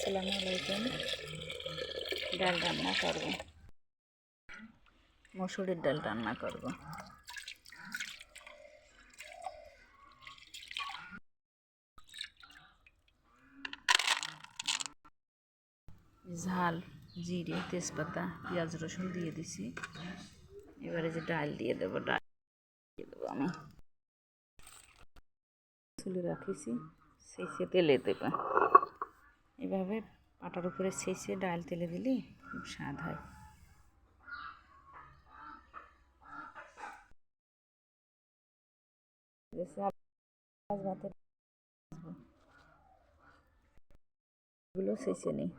আসসালামু আলাইকুম। ডাল রান্না করব, মসুরের ডাল রান্না করব। ঝাল, জিরে, তেজপাতা, পেঁয়াজ, রসুন দিয়ে দিছি। এবারে যে ডাল দিয়ে দেবো, ডাল দিয়ে দেবো আমি চুলে রাখিছি, সেচে তেলে দেবো। এভাবে পাটার উপরে সেচে ডাল তেলে দিলে খুব স্বাদ হয়। ভাতের গুলো সেচে নিই।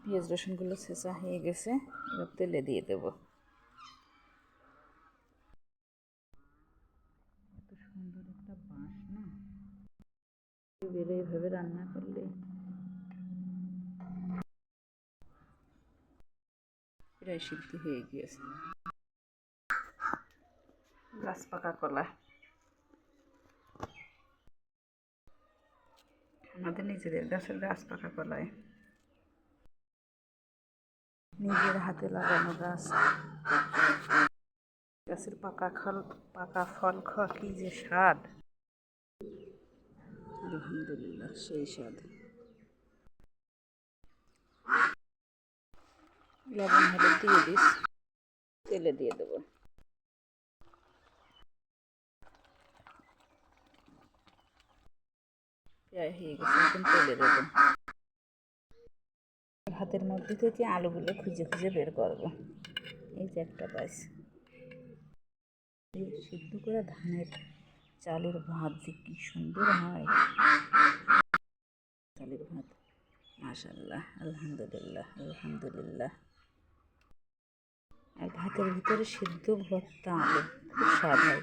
পেঁয়াজ রসুনগুলো ছেঁচা হয়ে গেছে, এবার তেলে দিয়ে দেবো। এত সুন্দর একটা বাসনা বেরো, এভাবে রান্না করলে প্রায় সিদ্ধ হয়ে গিয়েছে। গাছ পাকা কলা, আমাদের নিজেদের গাছের গাছ পাকা কলায়, নিজের হাতে লাগানো গাছ। গাছের পাকা ফল খাওয়া কি যে স্বাদ! আলহামদুলিল্লাহ, সেই স্বাদ। লবণ হলুদ দিয়ে দিস, তেলে দিয়ে দেবো। প্রায় হয়ে গেছে, এখন তেলে দেবো। ভাতের মধ্যে থেকে আলুগুলো খুঁজে খুঁজে বের করবো। এই যে একটা পাইছি। সিদ্ধ করা ধানের চালের ভাত যে কি সুন্দর হয়! চালের ভাত, মাশাআল্লাহ, আলহামদুলিল্লাহ, আলহামদুলিল্লাহ। আর ভাতের ভিতরে সিদ্ধ ভর্তা আলু, খুব স্বাদ হয়।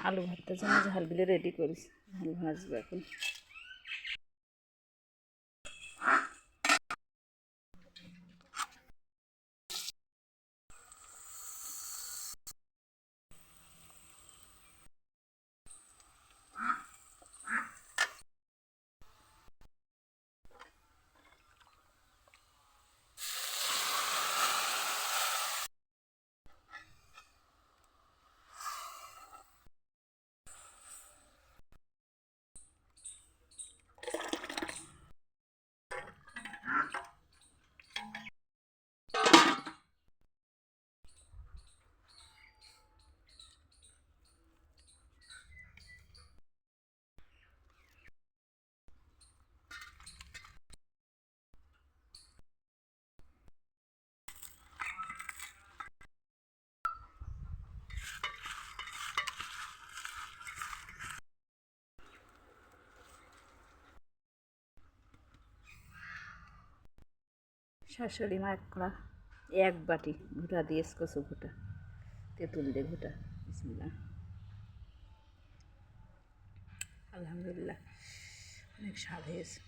আলু ভর্তার জন্য ঝালগুলো রেডি করিস, ঝাল ভাজবো এখন। শাশুড়ি মা এক বাটি ঘুটা দিয়ে কচু ঘুটা, তেঁতুল দিয়ে ঘুটা। বিসমিল্লাহ, আলহামদুলিল্লাহ, অনেক স্বাদ হয়েছে।